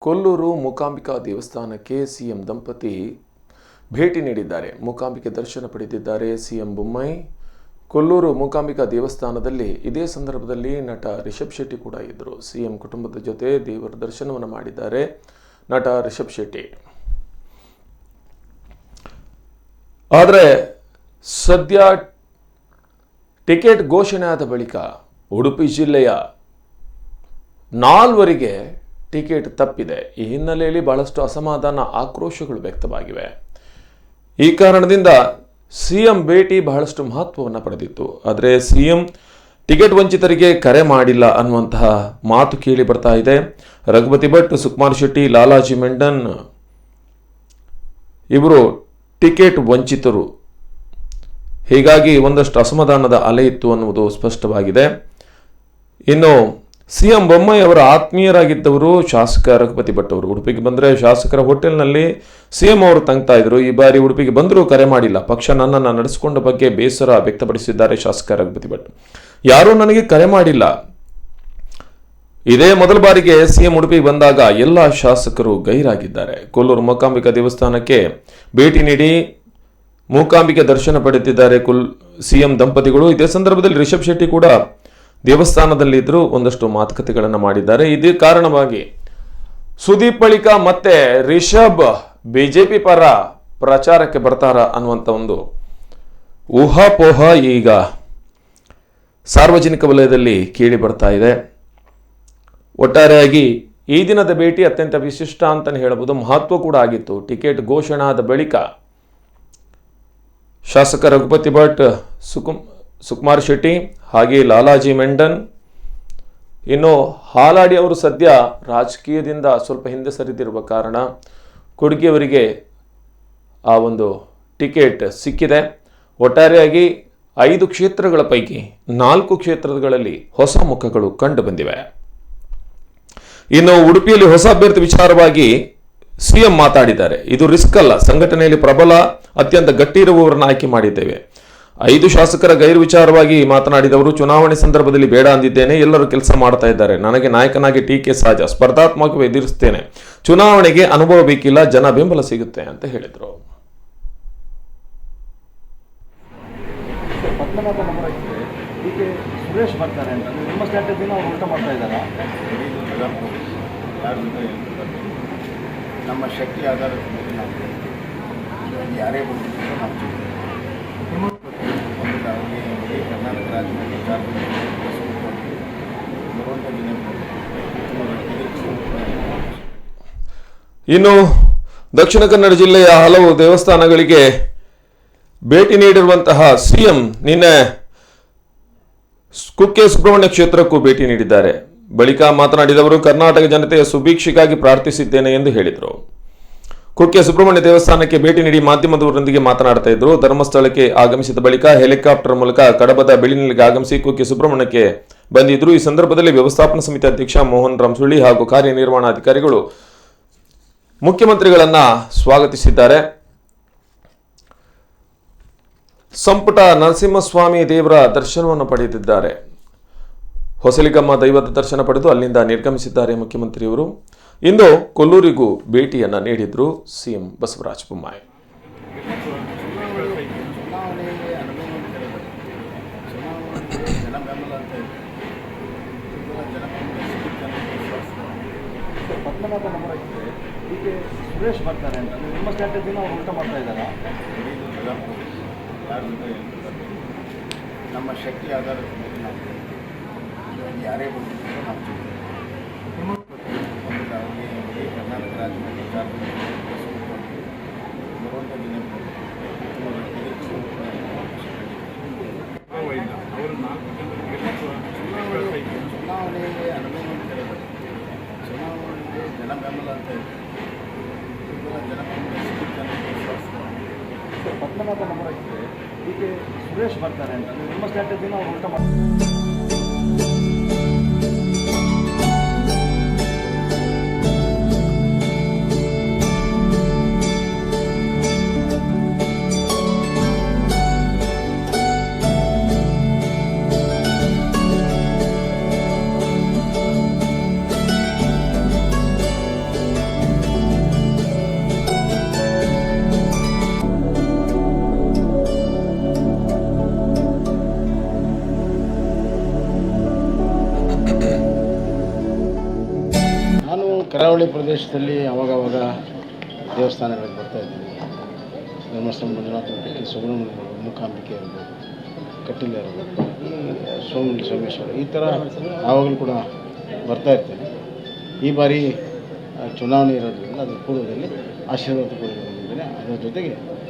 ಕೊಲ್ಲೂರು ಮೂಕಾಂಬಿಕಾ ದೇವಸ್ಥಾನಕ್ಕೆ ಸಿಎಂ ದಂಪತಿ ಭೇಟಿ ನೀಡಿದ್ದಾರೆ. ಮೂಕಾಂಬಿಕೆ ದರ್ಶನ ಪಡೆದಿದ್ದಾರೆ ಸಿಎಂ ಬೊಮ್ಮಾಯಿ. ಕೊಲ್ಲೂರು ಮೂಕಾಂಬಿಕಾ ದೇವಸ್ಥಾನದಲ್ಲಿ ಇದೇ ಸಂದರ್ಭದಲ್ಲಿ ನಟ ರಿಷಬ್ ಶೆಟ್ಟಿ ಕೂಡ ಇದ್ದರು. ಸಿಎಂ ಕುಟುಂಬದ ಜೊತೆ ದೇವರ ದರ್ಶನವನ್ನು ಮಾಡಿದ್ದಾರೆ ನಟ ರಿಷಬ್ ಶೆಟ್ಟಿ. ಆದರೆ ಸದ್ಯ ಟಿಕೆಟ್ ಘೋಷಣೆ ಆದ ಬಳಿಕ ಉಡುಪಿ ಜಿಲ್ಲೆಯ 4 ಟಿಕೆಟ್ ತಪ್ಪಿದೆ. ಈ ಹಿನ್ನೆಲೆಯಲ್ಲಿ ಬಹಳಷ್ಟು ಅಸಮಾಧಾನ, ಆಕ್ರೋಶಗಳು ವ್ಯಕ್ತವಾಗಿವೆ. ಈ ಕಾರಣದಿಂದ ಸಿಎಂ ಭೇಟಿ ಬಹಳಷ್ಟು ಮಹತ್ವವನ್ನು ಪಡೆದಿತ್ತು. ಆದರೆ ಸಿಎಂ ಟಿಕೆಟ್ ವಂಚಿತರಿಗೆ ಕರೆ ಮಾಡಿಲ್ಲ ಅನ್ನುವಂತಹ ಮಾತು ಕೇಳಿ ಬರ್ತಾ ಇದೆ. ರಘುಪತಿ ಭಟ್, ಸುಕುಮಾರ್ ಶೆಟ್ಟಿ, ಲಾಲಾಜಿ ಮೆಂಡನ್ ಇವರು ಟಿಕೆಟ್ ವಂಚಿತರು. ಹೀಗಾಗಿ ಒಂದಷ್ಟು ಅಸಮಾಧಾನದ ಅಲೆ ಇತ್ತು ಅನ್ನುವುದು ಸ್ಪಷ್ಟವಾಗಿದೆ. ಇನ್ನು ಸಿಎಂ ಬೊಮ್ಮಾಯಿ ಅವರ ಆತ್ಮೀಯರಾಗಿದ್ದವರು ಶಾಸಕ ರಘುಪತಿ ಭಟ್ ಅವರು. ಉಡುಪಿಗೆ ಬಂದರೆ ಶಾಸಕರ ಹೋಟೆಲ್ನಲ್ಲಿ ಸಿಎಂ ಅವರು ತಂಗ್ತಾ ಇದ್ರು. ಈ ಬಾರಿ ಉಡುಪಿಗೆ ಬಂದರೂ ಕರೆ ಮಾಡಿಲ್ಲ. ಪಕ್ಷ ನನ್ನನ್ನು ನಡೆಸಿಕೊಂಡ ಬಗ್ಗೆ ಬೇಸರ ವ್ಯಕ್ತಪಡಿಸಿದ್ದಾರೆ ಶಾಸಕ ರಘುಪತಿ ಭಟ್. ಯಾರೂ ನನಗೆ ಕರೆ ಮಾಡಿಲ್ಲ. ಇದೇ ಮೊದಲ ಬಾರಿಗೆ ಸಿಎಂ ಉಡುಪಿಗೆ ಬಂದಾಗ ಎಲ್ಲ ಶಾಸಕರು ಗೈರಾಗಿದ್ದಾರೆ. ಕೊಲ್ಲೂರು ಮೂಕಾಂಬಿಕಾ ದೇವಸ್ಥಾನಕ್ಕೆ ಭೇಟಿ ನೀಡಿ ಮೂಕಾಂಬಿಕೆ ದರ್ಶನ ಪಡೆದಿದ್ದಾರೆ ಸಿಎಂ ದಂಪತಿಗಳು. ಇದೇ ಸಂದರ್ಭದಲ್ಲಿ ರಿಷಬ್ ಶೆಟ್ಟಿ ಕೂಡ ದೇವಸ್ಥಾನದಲ್ಲಿದ್ದರೂ ಒಂದಷ್ಟು ಮಾತುಕತೆಗಳನ್ನು ಮಾಡಿದ್ದಾರೆ. ಇದೇ ಕಾರಣವಾಗಿ ಸುದೀಪ್ ಬಳಿಕ ಮತ್ತೆ ರಿಷಬ್ ಬಿಜೆಪಿ ಪರ ಪ್ರಚಾರಕ್ಕೆ ಬರ್ತಾರ ಅನ್ನುವಂಥ ಒಂದು ಊಹಾಪೋಹ ಈಗ ಸಾರ್ವಜನಿಕ ವಲಯದಲ್ಲಿ ಕೇಳಿ ಬರ್ತಾ ಇದೆ. ಒಟ್ಟಾರೆಯಾಗಿ ಈ ದಿನದ ಭೇಟಿ ಅತ್ಯಂತ ವಿಶಿಷ್ಟ ಅಂತಲೇ ಹೇಳಬಹುದು. ಮಹತ್ವ ಕೂಡ ಆಗಿತ್ತು. ಟಿಕೆಟ್ ಘೋಷಣೆ ಆದ ಬಳಿಕ ಶಾಸಕ ರಘುಪತಿ ಭಟ್, ಸುಕುಮಾರ್ ಶೆಟ್ಟಿ ಹಾಗೆ ಲಾಲಾಜಿ ಮೆಂಡನ್, ಇನ್ನು ಹಾಲಾಡಿ ಅವರು ಸದ್ಯ ರಾಜಕೀಯದಿಂದ ಸ್ವಲ್ಪ ಹಿಂದೆ ಸರಿದಿರುವ ಕಾರಣ ಕೊಡುಗೆಯವರಿಗೆ ಆ ಒಂದು ಟಿಕೆಟ್ ಸಿಕ್ಕಿದೆ. ಒಟ್ಟಾರೆಯಾಗಿ 5 ಕ್ಷೇತ್ರಗಳ ಪೈಕಿ 4 ಕ್ಷೇತ್ರಗಳಲ್ಲಿ ಹೊಸ ಮುಖಗಳು ಕಂಡು ಬಂದಿವೆ. ಇನ್ನು ಉಡುಪಿಯಲ್ಲಿ ಹೊಸ ಅಭ್ಯರ್ಥಿ ವಿಚಾರವಾಗಿ ಸಿಎಂ ಮಾತಾಡಿದ್ದಾರೆ. ಇದು ರಿಸ್ಕ್ ಅಲ್ಲ, ಸಂಘಟನೆಯಲ್ಲಿ ಪ್ರಬಲ ಅತ್ಯಂತ ಗಟ್ಟಿ ಇರುವವರನ್ನು ಆಯ್ಕೆ ಮಾಡಿದ್ದೇವೆ. 5 ಶಾಸಕರ ಗೈರು ವಿಚಾರವಾಗಿ ಮಾತನಾಡಿದವರು, ಚುನಾವಣೆ ಸಂದರ್ಭದಲ್ಲಿ ಬೇಡ ಅಂದಿದ್ದೇನೆ. ಎಲ್ಲರೂ ಕೆಲಸ ಮಾಡ್ತಾ ಇದ್ದಾರೆ. ನನಗೆ ನಾಯಕನಾಗಿ ಟೀಕೆ ಸಹಜ. ಸ್ಪರ್ಧಾತ್ಮಕ ಎದುರಿಸ್ತೇನೆ. ಚುನಾವಣೆಗೆ ಅನುಭವ ಬೇಕಿಲ್ಲ, ಜನ ಬೆಂಬಲ ಸಿಗುತ್ತೆ ಅಂತ ಹೇಳಿದರು. ಸುರೇಶ್ ಬರ್ತಾರೆ ಅಂತ ನಿಮ್ಮ ಸ್ಟ್ರಾಟಜಿನ ಅವರು ಊಟ ಮಾಡ್ತಾ ಇದ್ದಾರೆ. ನಮ್ಮ ಶಕ್ತಿ ಆಧಾರದ ಮೇಲೆ ನಾವು ಯಾರೇ ಬಂದಿದ್ರು ನಾವು ಕರ್ನಾಟಕ ರಾಜ್ಯದಲ್ಲಿ ಇನ್ನು ದಕ್ಷಿಣ ಕನ್ನಡ ಜಿಲ್ಲೆಯ ಹಲವು ದೇವಸ್ಥಾನಗಳಿಗೆ ಭೇಟಿ ನೀಡಿರುವಂತಹ ಸಿಎಂ ನಿನ್ನೆ ಕುಕ್ಕೆ ಸುಬ್ರಹ್ಮಣ್ಯ ಕ್ಷೇತ್ರಕ್ಕೂ ಭೇಟಿ ನೀಡಿದ್ದಾರೆ. ಬಳಿಕ ಮಾತನಾಡಿದವರು, ಕರ್ನಾಟಕ ಜನತೆಯ ಸುಭೀಕ್ಷೆಗಾಗಿ ಪ್ರಾರ್ಥಿಸಿದ್ದೇನೆ ಎಂದು ಹೇಳಿದರು. ಕುಕ್ಕೆ ಸುಬ್ರಹ್ಮಣ್ಯ ದೇವಸ್ಥಾನಕ್ಕೆ ಭೇಟಿ ನೀಡಿ ಮಾಧ್ಯಮದವರೊಂದಿಗೆ ಮಾತನಾಡ್ತಾ ಇದ್ರು. ಧರ್ಮಸ್ಥಳಕ್ಕೆ ಆಗಮಿಸಿದ ಬಳಿಕ ಹೆಲಿಕಾಪ್ಟರ್ ಮೂಲಕ ಕಡಬದ ಬೆಳಿನಲ್ಲಿಗೆ ಆಗಮಿಸಿ ಕುಕ್ಕೆ ಸುಬ್ರಹ್ಮಣ್ಯಕ್ಕೆ ಬಂದಿದ್ರು. ಈ ಸಂದರ್ಭದಲ್ಲಿ ವ್ಯವಸ್ಥಾಪನಾ ಸಮಿತಿ ಅಧ್ಯಕ್ಷ ಮೋಹನ್ ರಾಮ್ ಸುಳ್ಳಿ ಹಾಗೂ ಕಾರ್ಯನಿರ್ವಹಣಾಧಿಕಾರಿಗಳು ಮುಖ್ಯಮಂತ್ರಿಗಳನ್ನ ಸ್ವಾಗತಿಸಿದ್ದಾರೆ. ಸಂಪುಟ ನರಸಿಂಹಸ್ವಾಮಿ ದೇವರ ದರ್ಶನವನ್ನು ಪಡೆದಿದ್ದಾರೆ. ಹೊಸಲಿಗಮ್ಮ ದೈವದ ದರ್ಶನ ಪಡೆದು ಅಲ್ಲಿಂದ ನಿರ್ಗಮಿಸಿದ್ದಾರೆ ಮುಖ್ಯಮಂತ್ರಿಯವರು. ಇಂದು ಕೊಲ್ಲೂರಿಗೂ ಭೇಟಿಯನ್ನ ನೀಡಿದ್ರು ಸಿಎಂ ಬಸವರಾಜ ಬೊಮ್ಮಾಯಿ. ಸುರೇಶ್ ಬರ್ತಾರೆ ಅಂತ ನಿಮ್ಮ ಸ್ಟ್ರಾಟಜಿನ ಅವರು ಊಟ ಮಾಡ್ತಾ ಇದ್ದಾರೆ. ನಮ್ಮ ಶಕ್ತಿ ಆಧಾರದ ಮೇಲೆ ನಾವು ಯಾರೇ ಬಂದಿದ್ರು ನಾವು ಕರ್ನಾಟಕ ರಾಜ್ಯದಲ್ಲಿ ಚುನಾವಣೆಗೆ ಅನುಭವ ಚುನಾವಣೆಗೆ ಜನ ಬೆಂಬಲ ಅಂತ ಜನ ಪದ್ಮನಾಭ ನಗರಕ್ಕೆ ಹೀಗೆ ಸುರೇಶ್ ಬರ್ತಾರೆ ಅಂತ ನಿಮ್ಮ ಸ್ಟ್ರಾಟಜಿನ ಅವರು ಊಟ ಮಾಡ್ತಾರೆ. ಕರಾವಳಿ ಪ್ರದೇಶದಲ್ಲಿ ಅವಾಗವಾಗ ದೇವಸ್ಥಾನಗಳಿಗೆ ಬರ್ತಾ ಇದ್ದೀವಿ. ಧರ್ಮಸ್ಥಳ ಮಂಜುನಾಥ ಮಠಕ್ಕೆ, ಸುಬ್ರಹ್ಮಣ್ಯ ಮೂಕಾಂಬಿಕೆ ಇರ್ಬೋದು, ಕಟ್ಟಿಲ ಇರ್ಬೋದು, ಈ ಸೋಮೇಶ್ವರ, ಈ ಥರ ಯಾವಾಗಲೂ ಕೂಡ ಬರ್ತಾ ಇರ್ತೇನೆ. ಈ ಬಾರಿ ಚುನಾವಣೆ ಇರೋದ್ರಿಂದ ಅದರ ಪೂರ್ವದಲ್ಲಿ ಆಶೀರ್ವಾದ ಪಡೆದುಕೊಂಡಿದ್ದೇನೆ. ಅದರ ಜೊತೆಗೆ